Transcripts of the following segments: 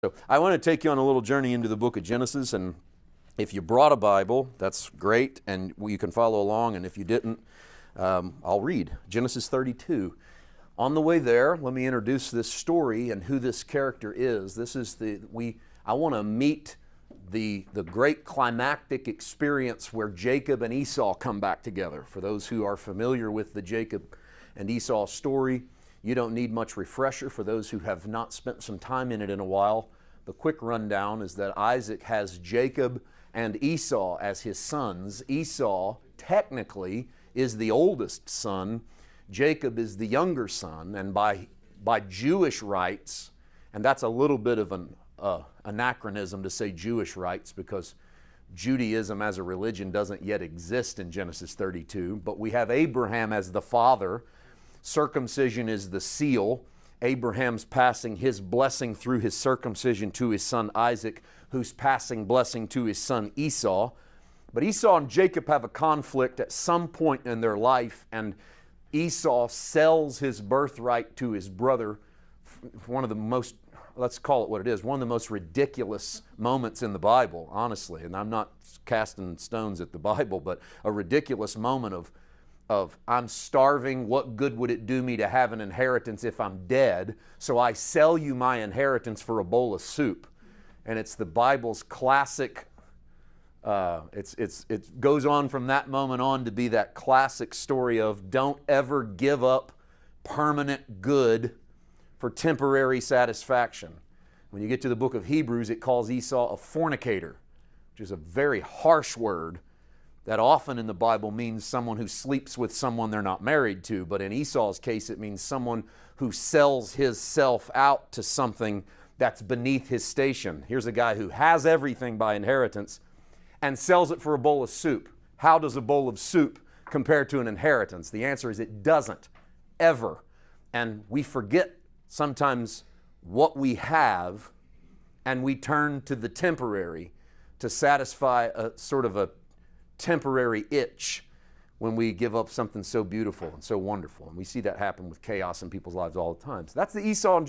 So I want to take you on a little journey into the book of Genesis, and if you brought a Bible, that's great, and you can follow along, and if you didn't, I'll read Genesis 32. On the way there, let me introduce this story and who this character is. I want to meet the great climactic experience where Jacob and Esau come back together. For those who are familiar with the Jacob and Esau story, you don't need much refresher. For those who have not spent some time in it in a while, the quick rundown is that Isaac has Jacob and Esau as his sons. Esau technically is the oldest son. Jacob is the younger son, and by Jewish rites, and that's a little bit of an anachronism to say Jewish rites because Judaism as a religion doesn't yet exist in Genesis 32, but we have Abraham as the father. Circumcision is the seal. Abraham's passing his blessing through his circumcision to his son Isaac, who's passing blessing to his son Esau. But Esau and Jacob have a conflict at some point in their life, and Esau sells his birthright to his brother. One of the most, let's call it what it is, one of the most ridiculous moments in the Bible, honestly. And I'm not casting stones at the Bible, but a ridiculous moment of I'm starving, what good would it do me to have an inheritance if I'm dead? So I sell you my inheritance for a bowl of soup. And it's the Bible's classic, it goes on from that moment on to be that classic story of don't ever give up permanent good for temporary satisfaction. When you get to the book of Hebrews, it calls Esau a fornicator, which is a very harsh word that often in the Bible means someone who sleeps with someone they're not married to. But in Esau's case, it means someone who sells his self out to something that's beneath his station. Here's a guy who has everything by inheritance and sells it for a bowl of soup. How does a bowl of soup compare to an inheritance? The answer is it doesn't, ever. And we forget sometimes what we have, and we turn to the temporary to satisfy a sort of a temporary itch when we give up something so beautiful and so wonderful. And we see that happen with chaos in people's lives all the time. So that's the Esau and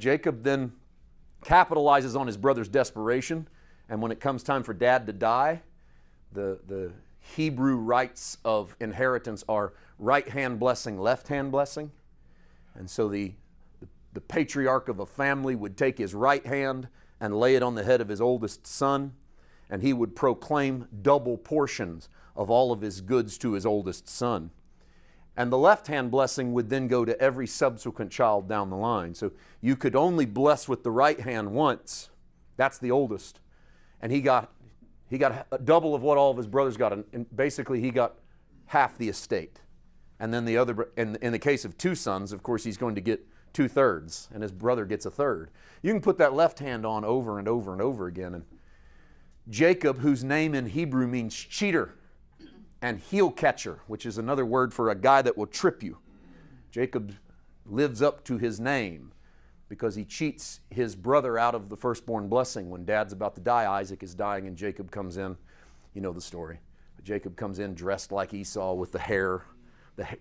Jacob then capitalizes on his brother's desperation. And when it comes time for dad to die, the Hebrew rites of inheritance are right hand blessing, left hand blessing. And so the patriarch of a family would take his right hand and lay it on the head of his oldest son, and he would proclaim double portions of all of his goods to his oldest son. And the left-hand blessing would then go to every subsequent child down the line. So you could only bless with the right hand once. That's the oldest. And he got double of what all of his brothers got. And basically, he got half the estate. And then the other, in the case of two sons, of course, he's going to get 2/3, and his brother gets 1/3. You can put that left hand on over and over and over again. And Jacob, whose name in Hebrew means cheater and heel catcher, which is another word for a guy that will trip you. Jacob lives up to his name because he cheats his brother out of the firstborn blessing. When dad's about to die, Isaac is dying, and Jacob comes in. You know the story. Jacob comes in dressed like Esau with the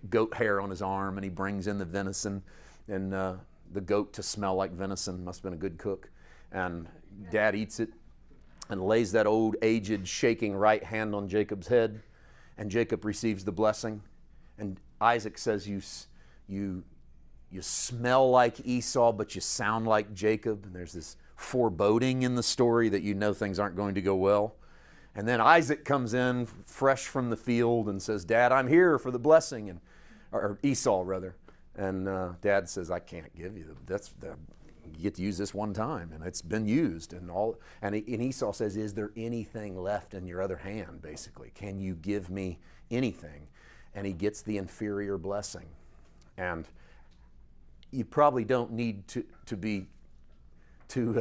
goat hair on his arm, and he brings in the venison and the goat to smell like venison. Must have been a good cook. And dad eats it and lays that old, aged, shaking right hand on Jacob's head, and Jacob receives the blessing. And Isaac says, you smell like Esau, but you sound like Jacob. And there's this foreboding in the story that you know things aren't going to go well. And then Isaac comes in fresh from the field and says, Dad, I'm here for the blessing, or Esau rather. And Dad says, I can't give you you get to use this one time, and it's been used. And Esau says, is there anything left in your other hand, basically? Can you give me anything? And he gets the inferior blessing. And you probably don't need to be cued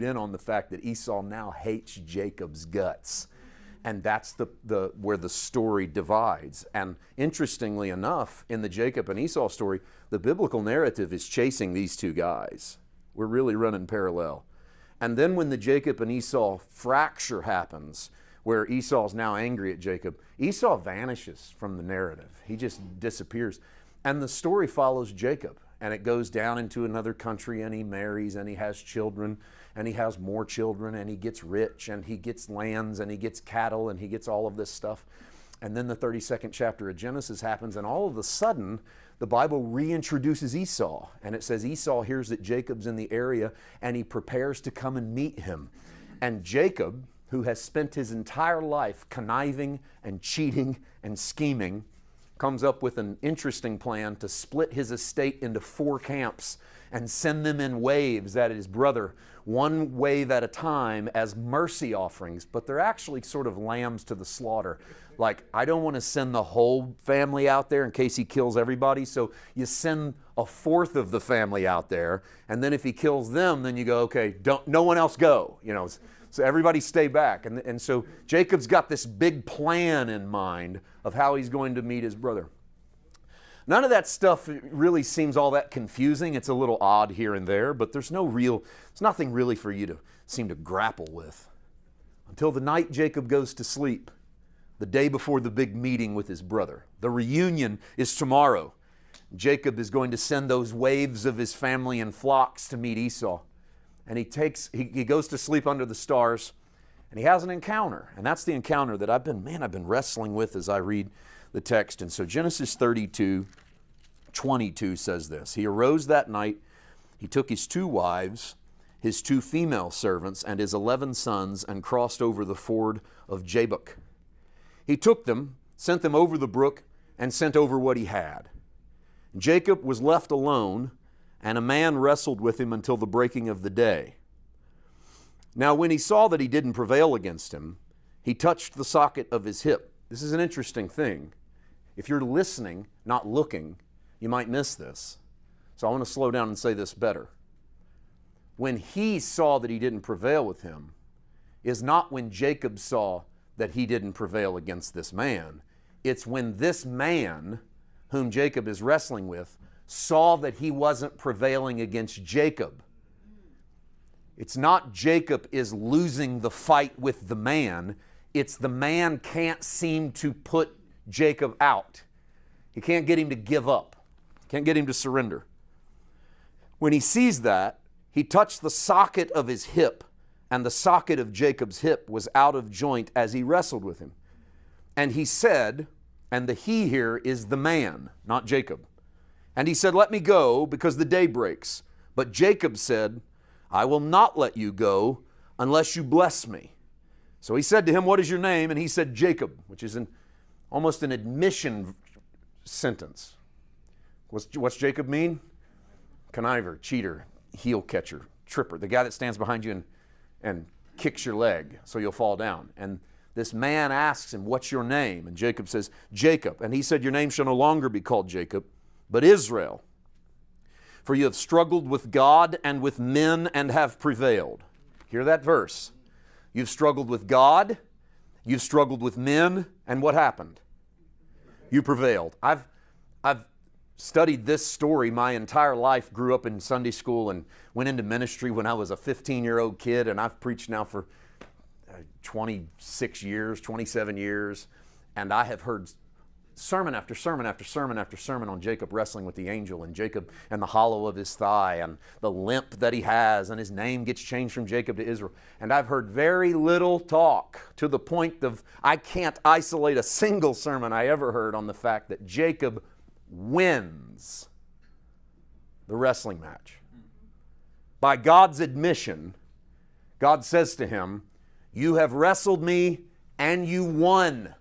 in on the fact that Esau now hates Jacob's guts. And that's where the story divides. And interestingly enough, in the Jacob and Esau story, the biblical narrative is chasing these two guys. We're really running parallel. And then when the Jacob and Esau fracture happens, where Esau's now angry at Jacob, Esau vanishes from the narrative. He just disappears. And the story follows Jacob. and it goes down into another country, and he marries, and he has children, and he has more children, and he gets rich, and he gets lands, and he gets cattle, and he gets all of this stuff. And then the 32nd chapter of Genesis happens, and all of a sudden, the Bible reintroduces Esau. And it says Esau hears that Jacob's in the area, and he prepares to come and meet him. And Jacob, who has spent his entire life conniving and cheating and scheming, comes up with an interesting plan to split his estate into 4 camps and send them in waves at his brother, one wave at a time, as mercy offerings. But they're actually sort of lambs to the slaughter. Like, I don't want to send the whole family out there in case he kills everybody, so you send 1/4 of the family out there, and then if he kills them, then you go, okay, no one else go, so everybody stay back. And so Jacob's got this big plan in mind of how he's going to meet his brother. None of that stuff really seems all that confusing. It's a little odd here and there, but there's nothing really for you to seem to grapple with until the night Jacob goes to sleep, the day before the big meeting with his brother. The reunion is tomorrow. Jacob is going to send those waves of his family in flocks to meet Esau. And he goes to sleep under the stars, and he has an encounter. And that's the encounter that I've been wrestling with as I read the text. And so Genesis 32:22 says this: He arose that night, he took his 2 wives, his 2 female servants, and his 11 sons, and crossed over the ford of Jabbok. He took them, sent them over the brook, and sent over what he had. Jacob was left alone, and a man wrestled with him until the breaking of the day. Now when he saw that he didn't prevail against him, he touched the socket of his hip. This is an interesting thing. If you're listening, not looking, you might miss this. So I want to slow down and say this better. When he saw that he didn't prevail with him is not when Jacob saw that he didn't prevail against this man. It's when this man, whom Jacob is wrestling with, saw that he wasn't prevailing against Jacob. It's not Jacob is losing the fight with the man. It's the man can't seem to put Jacob out. He can't get him to give up. Can't get him to surrender. When he sees that, he touched the socket of his hip, and the socket of Jacob's hip was out of joint as he wrestled with him. And he said, and the he here is the man, not Jacob. And he said, let me go, because the day breaks. But Jacob said, I will not let you go unless you bless me. So he said to him, what is your name? And he said, Jacob, which is almost an admission sentence. What's Jacob mean? Conniver, cheater, heel catcher, tripper, the guy that stands behind you and kicks your leg so you'll fall down. And this man asks him, what's your name? And Jacob says, Jacob. And he said, your name shall no longer be called Jacob, but Israel. For you have struggled with God and with men and have prevailed. Hear that verse. You've struggled with God, you've struggled with men, and what happened? You prevailed. I've studied this story my entire life, grew up in Sunday school and went into ministry when I was a 15-year-old kid, and I've preached now for 26 years, 27 years, and I have heard sermon after sermon after sermon after sermon on Jacob wrestling with the angel, and Jacob and the hollow of his thigh and the limp that he has, and his name gets changed from Jacob to Israel. And I've heard very little talk, to the point of I can't isolate a single sermon I ever heard on the fact that Jacob wins the wrestling match. By God's admission, God says to him, you have wrestled me and you won.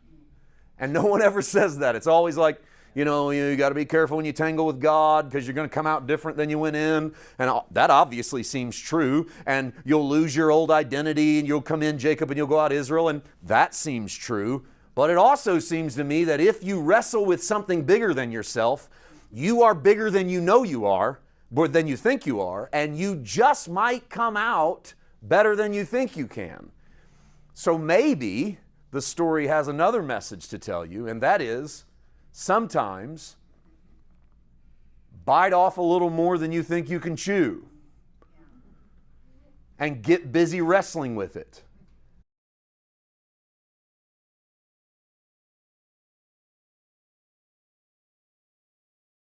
And no one ever says that. It's always like, you got to be careful when you tangle with God because you're going to come out different than you went in. And that obviously seems true. And you'll lose your old identity and you'll come in Jacob and you'll go out Israel. And that seems true. But it also seems to me that if you wrestle with something bigger than yourself, you are bigger than you know you are, or than you think you are, and you just might come out better than you think you can. So maybe the story has another message to tell you, and that is, sometimes bite off a little more than you think you can chew and get busy wrestling with it.